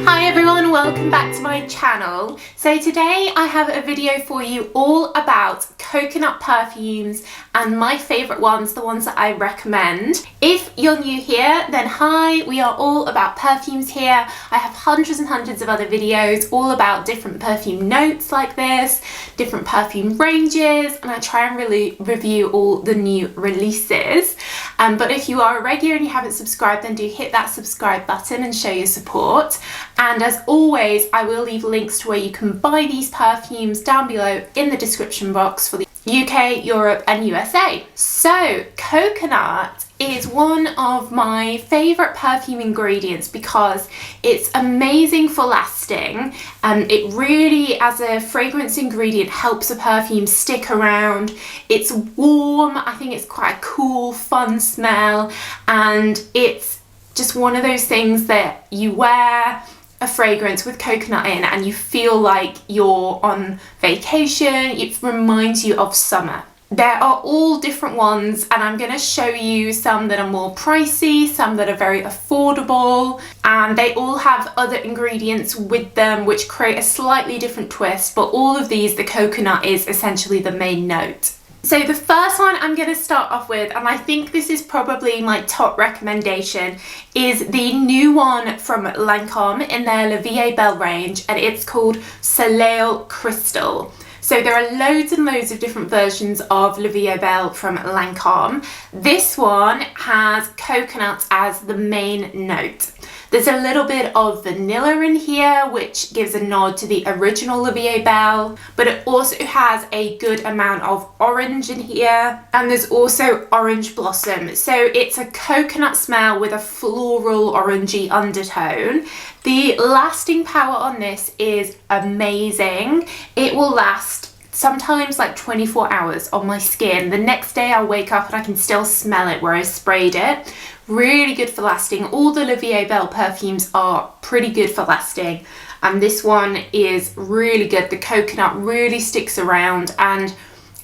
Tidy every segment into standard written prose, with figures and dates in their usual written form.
Hi everyone, welcome back to my channel. So today I have a video for you all about coconut perfumes and my favourite ones, the ones that I recommend. If you're new here, then hi, we are all about perfumes here. I have hundreds and hundreds of other videos all about different perfume notes like this, different perfume ranges, and I try and really review all the new releases. But if you are a regular and you haven't subscribed, then do hit that subscribe button and show your support. And as always, I will leave links to where you can buy these perfumes down below in the description box for the UK, Europe and USA. So coconut is one of my favourite perfume ingredients because it's amazing for lasting, and it really, as a fragrance ingredient, helps a perfume stick around. It's warm, I think it's quite a cool, fun smell, and it's just one of those things that you wear a fragrance with coconut in and you feel like you're on vacation. It reminds you of summer. There are all different ones, and I'm going to show you some that are more pricey, some that are very affordable, and they all have other ingredients with them which create a slightly different twist, but all of these, the coconut is essentially the main note. So the first one I'm going to start off with, and I think this is probably my top recommendation, is the new one from Lancome in their La Vie Belle range, and it's called Soleil Crystal. So there are loads and loads of different versions of La Vie Belle from Lancome. This one has coconut as the main note. There's a little bit of vanilla in here, which gives a nod to the original La Vie Belle, but it also has a good amount of orange in here, and there's also orange blossom. So it's a coconut smell with a floral orangey undertone. The lasting power on this is amazing. It will last sometimes like 24 hours on my skin. The next day I'll wake up and I can still smell it where I sprayed it. Really good for lasting. All the La Vie Belle perfumes are pretty good for lasting, and this one is really good. The coconut really sticks around, and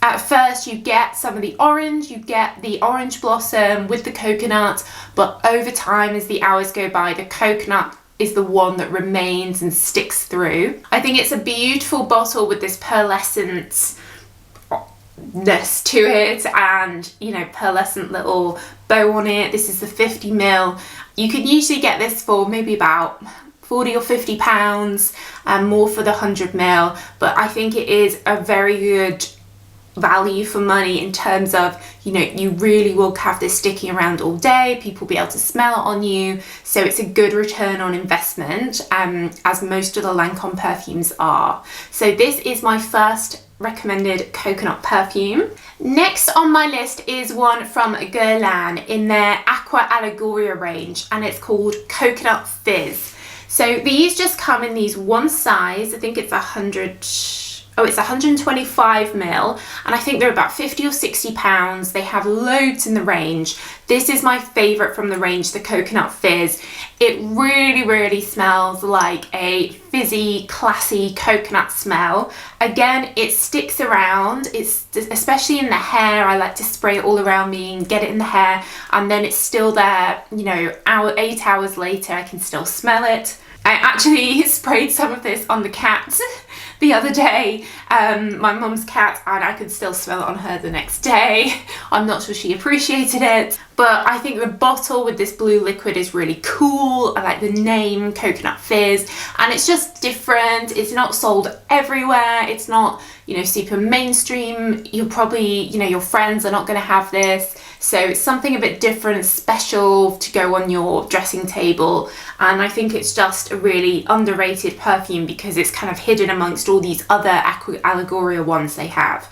at first you get some of the orange, you get the orange blossom with the coconut, but over time as the hours go by, the coconut is the one that remains and sticks through. I think it's a beautiful bottle with this pearlescent ness to it, and you know, pearlescent little bow on it. This is the 50ml. You can usually get this for maybe about 40 or 50 pounds, and more for the 100ml, but I think it is a very good value for money in terms of, you know, you really will have this sticking around all day. People will be able to smell it on you, so it's a good return on investment, as most of the Lancome perfumes are. So this is my first recommended coconut perfume. Next on my list is one from Guerlain in their Aqua Allegoria range, and it's called Coconut Fizz. So these just come in these one size. I think it's 125ml, and I think they're about 50 or 60 pounds. They have loads in the range. This is my favourite from the range, the Coconut Fizz. It really smells like a fizzy, classy coconut smell. Again, it sticks around. It's especially in the hair. I like to spray it all around me and get it in the hair, and then it's still there, you know, 8 hours later I can still smell it. I actually sprayed some of this on the cat the other day, my mum's cat, and I could still smell it on her the next day. I'm not sure she appreciated it, but I think the bottle with this blue liquid is really cool. I like the name, Coconut Fizz, and it's just different. It's not sold everywhere. It's not, you know, super mainstream. You'll probably, you know, your friends are not going to have this. So it's something a bit different, special to go on your dressing table, and I think it's just a really underrated perfume because it's kind of hidden amongst all these other Aqua Allegoria ones they have.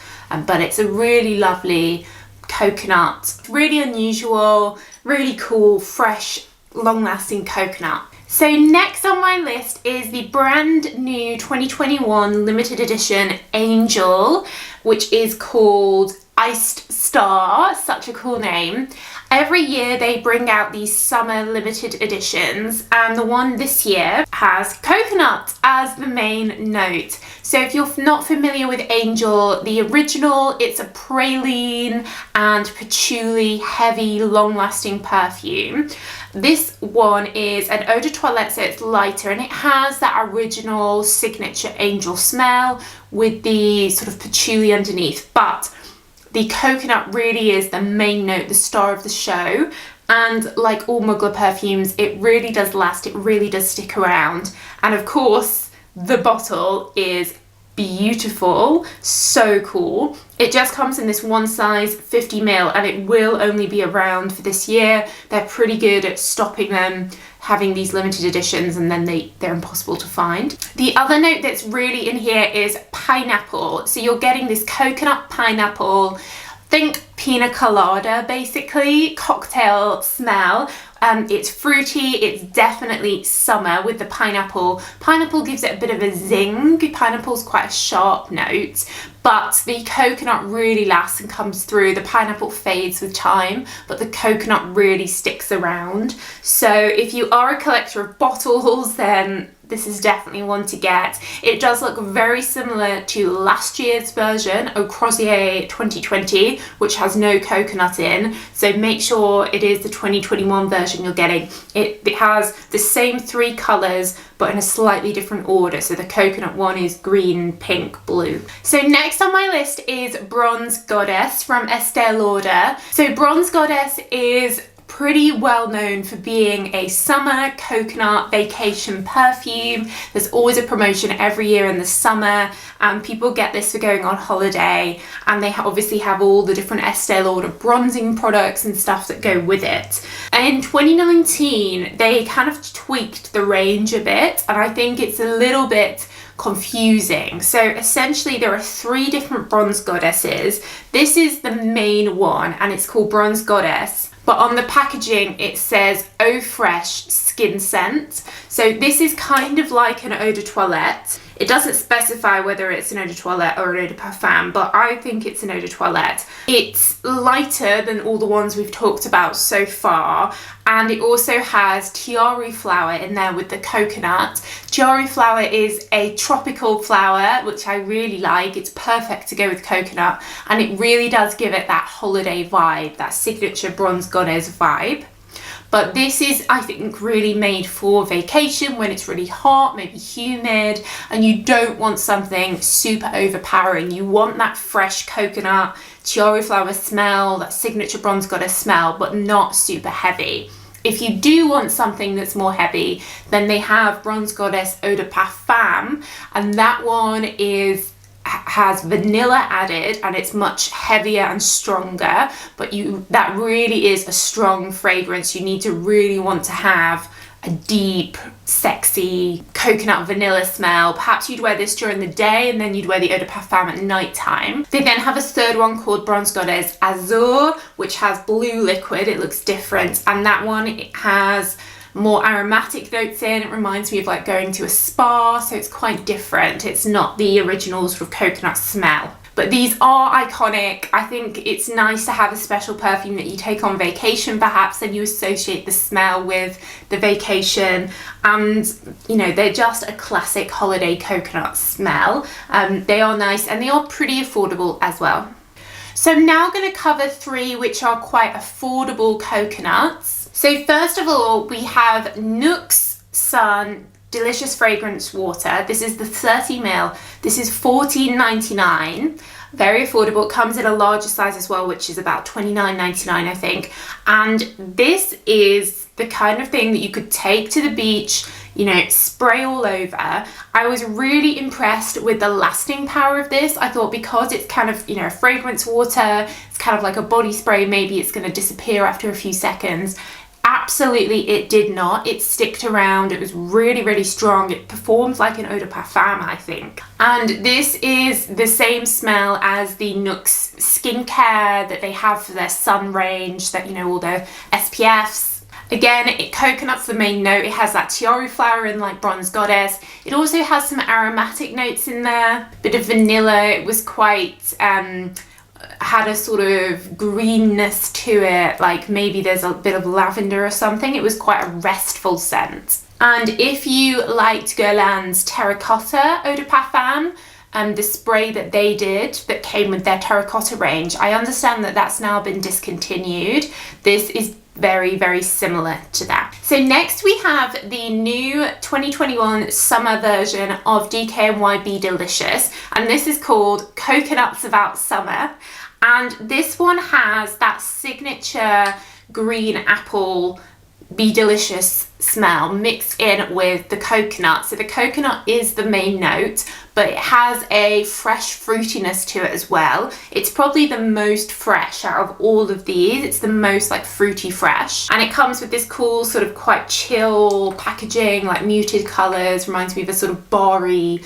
But it's a really lovely coconut, really unusual, really cool, fresh, long-lasting coconut. So next on my list is the brand new 2021 limited edition Angel, which is called Iced Star. Such a cool name. Every year they bring out these summer limited editions, and the one this year has coconut as the main note. So if you're not familiar with Angel, the original, it's a praline and patchouli heavy long-lasting perfume. This one is an eau de toilette, so it's lighter, and it has that original signature Angel smell with the sort of patchouli underneath, but the coconut really is the main note, the star of the show. And like all Mugler perfumes, it really does last, it really does stick around. And of course, the bottle is beautiful, so cool. It just comes in this one size 50ml, and it will only be around for this year. They're pretty good at stopping them having these limited editions, and then they're impossible to find. The other note that's really in here is pineapple. So you're getting this coconut pineapple, think pina colada basically, cocktail smell. It's fruity, it's definitely summer with the pineapple. Pineapple gives it a bit of a zing. Pineapple's quite a sharp note, but the coconut really lasts and comes through. The pineapple fades with time, but the coconut really sticks around. So if you are a collector of bottles, then this is definitely one to get. It does look very similar to last year's version, Eau Croisier 2020, which has no coconut in. So make sure it is the 2021 version you're getting. It has the same 3 colours, but in a slightly different order. So the coconut one is green, pink, blue. So next on my list is Bronze Goddess from Estee Lauder. So Bronze Goddess is pretty well known for being a summer coconut vacation perfume. There's always a promotion every year in the summer, and people get this for going on holiday, and they obviously have all the different Estee Lauder bronzing products and stuff that go with it. In 2019, they kind of tweaked the range a bit, and I think it's a little bit confusing. So essentially there are 3 different Bronze Goddesses. This is the main one, and it's called Bronze Goddess. But on the packaging it says Eau Fresh Skin Scent. So this is kind of like an eau de toilette. It doesn't specify whether it's an eau de toilette or an eau de parfum, but I think it's an eau de toilette. It's lighter than all the ones we've talked about so far, and it also has tiare flower in there with the coconut. Tiare flower is a tropical flower, which I really like. It's perfect to go with coconut, and it really does give it that holiday vibe, that signature Bronze Goddess vibe. But this is, I think, really made for vacation when it's really hot, maybe humid, and you don't want something super overpowering. You want that fresh coconut, tiare flower smell, that signature Bronze Goddess smell, but not super heavy. If you do want something that's more heavy, then they have Bronze Goddess Eau de Parfum, and that one has vanilla added, and it's much heavier and stronger, but that really is a strong fragrance. You need to really want to have a deep, sexy coconut vanilla smell. Perhaps you'd wear this during the day, and then you'd wear the Eau de Parfum at night time. They then have a third one called Bronze Goddess Azur, which has blue liquid. It looks different, and that one, it has more aromatic notes in. It reminds me of like going to a spa, so it's quite different. It's not the original sort of coconut smell. But these are iconic. I think it's nice to have a special perfume that you take on vacation perhaps, and you associate the smell with the vacation, and you know, they're just a classic holiday coconut smell. They are nice, and they are pretty affordable as well. So now I'm going to cover 3 which are quite affordable coconuts. So first of all, we have Nuxe Sun Delicious Fragrance Water. This is the 30ml. This is $14.99. Very affordable. It comes in a larger size as well, which is about $29.99, I think. And this is the kind of thing that you could take to the beach, you know, spray all over. I was really impressed with the lasting power of this. I thought because it's kind of, you know, a fragrance water, it's kind of like a body spray, maybe it's going to disappear after a few seconds. Absolutely, it did not. It sticked around. It was really, really strong. It performs like an eau de parfum, I think. And this is the same smell as the Nuxe skincare that they have for their sun range, that, you know, all their SPFs. Again, coconut's the main note. It has that tiare flower in like Bronze Goddess. It also has some aromatic notes in there. Bit of vanilla. It was quite had a sort of greenness to it, like maybe there's a bit of lavender or something. It was quite a restful scent. And if you liked Guerlain's Terracotta Eau de Parfum, the spray that they did that came with their terracotta range. I understand that that's now been discontinued. This is very, very similar to that. So next we have the new 2021 summer version of DKNY Be Delicious, and this is called Coconuts About Summer. And this one has that signature green apple Be Delicious smell mixed in with the coconut. So the coconut is the main note, but it has a fresh fruitiness to it as well. It's probably the most fresh out of all of these. It's the most like fruity fresh. And it comes with this cool sort of quite chill packaging, like muted colors, reminds me of a sort of bar-y,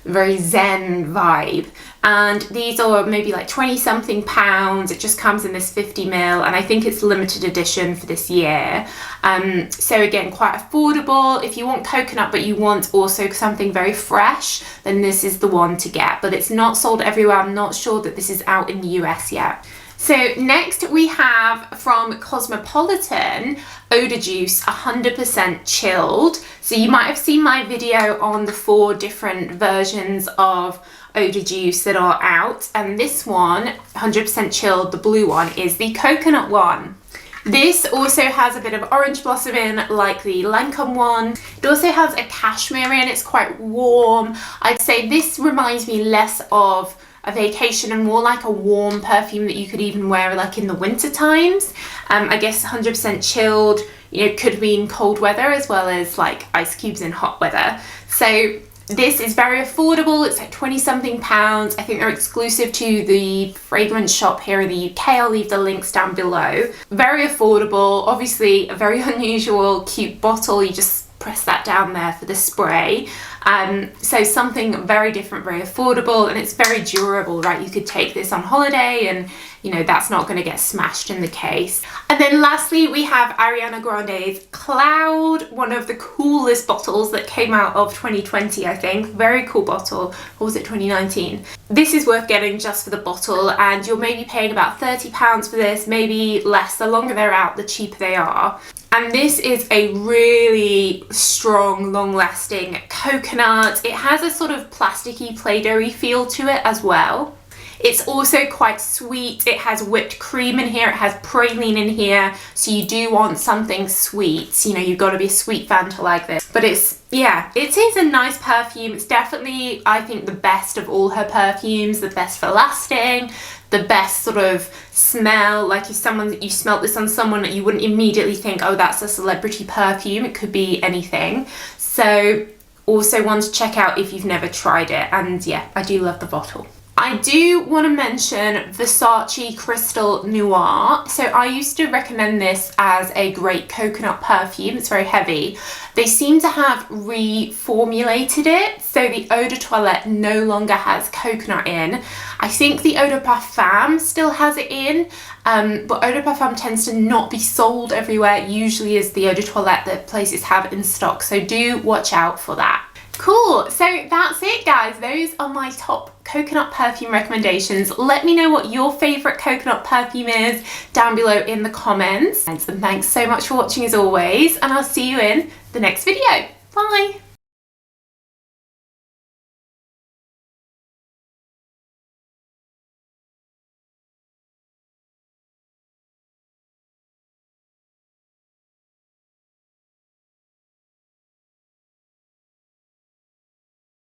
very zen vibe. And these are maybe like 20 something pounds. It just comes in this 50 ml, and I think it's limited edition for this year. So again, quite affordable. If you want coconut but you want also something very fresh, then this is the one to get, but it's not sold everywhere. I'm not sure that this is out in the US yet. So next we have from Cosmopolitan, Eau de Juice 100% chilled. So you might have seen my video on the 4 different versions of Eau de Juice that are out, and this one, 100% chilled, the blue one, is the coconut one. This also has a bit of orange blossom in, like the Lancome one. It also has a cashmere in. It's quite warm. I'd say this reminds me less of a vacation and more like a warm perfume that you could even wear like in the winter times. I guess 100% chilled, you know, could mean cold weather as well as like ice cubes in hot weather. So this is very affordable. It's like 20 something pounds. I think they're exclusive to the fragrance shop here in the UK. I'll leave the links down below. Very affordable, obviously a very unusual, cute bottle. You just press that down there for the spray. So something very different, very affordable, and it's very durable, right? You could take this on holiday and, you know, that's not going to get smashed in the case. And then lastly, we have Ariana Grande's Cloud, one of the coolest bottles that came out of 2020, I think. Very cool bottle. Or was it 2019? This is worth getting just for the bottle, and you're maybe paying about £30 for this, maybe less. The longer they're out, the cheaper they are. And this is a really strong, long-lasting coconut. It has a sort of plasticky, Play-Doh-y feel to it as well. It's also quite sweet. It has whipped cream in here. It has praline in here. So you do want something sweet. You know, you've got to be a sweet fan to like this. But it's, yeah, it is a nice perfume. It's definitely, I think, the best of all her perfumes. The best for lasting. The best sort of smell. Like if you smelt this on someone, you wouldn't immediately think, oh, that's a celebrity perfume. It could be anything. So also one to check out if you've never tried it. And yeah, I do love the bottle. I do want to mention Versace Crystal Noir. So I used to recommend this as a great coconut perfume. It's very heavy. They seem to have reformulated it. So the Eau de Toilette no longer has coconut in. I think the Eau de Parfum still has it in, but Eau de Parfum tends to not be sold everywhere. It usually is the Eau de Toilette that places have in stock. So do watch out for that. Cool, so that's it guys. Those are my top coconut perfume recommendations. Let me know what your favourite coconut perfume is down below in the comments. And thanks so much for watching as always, and I'll see you in the next video. Bye!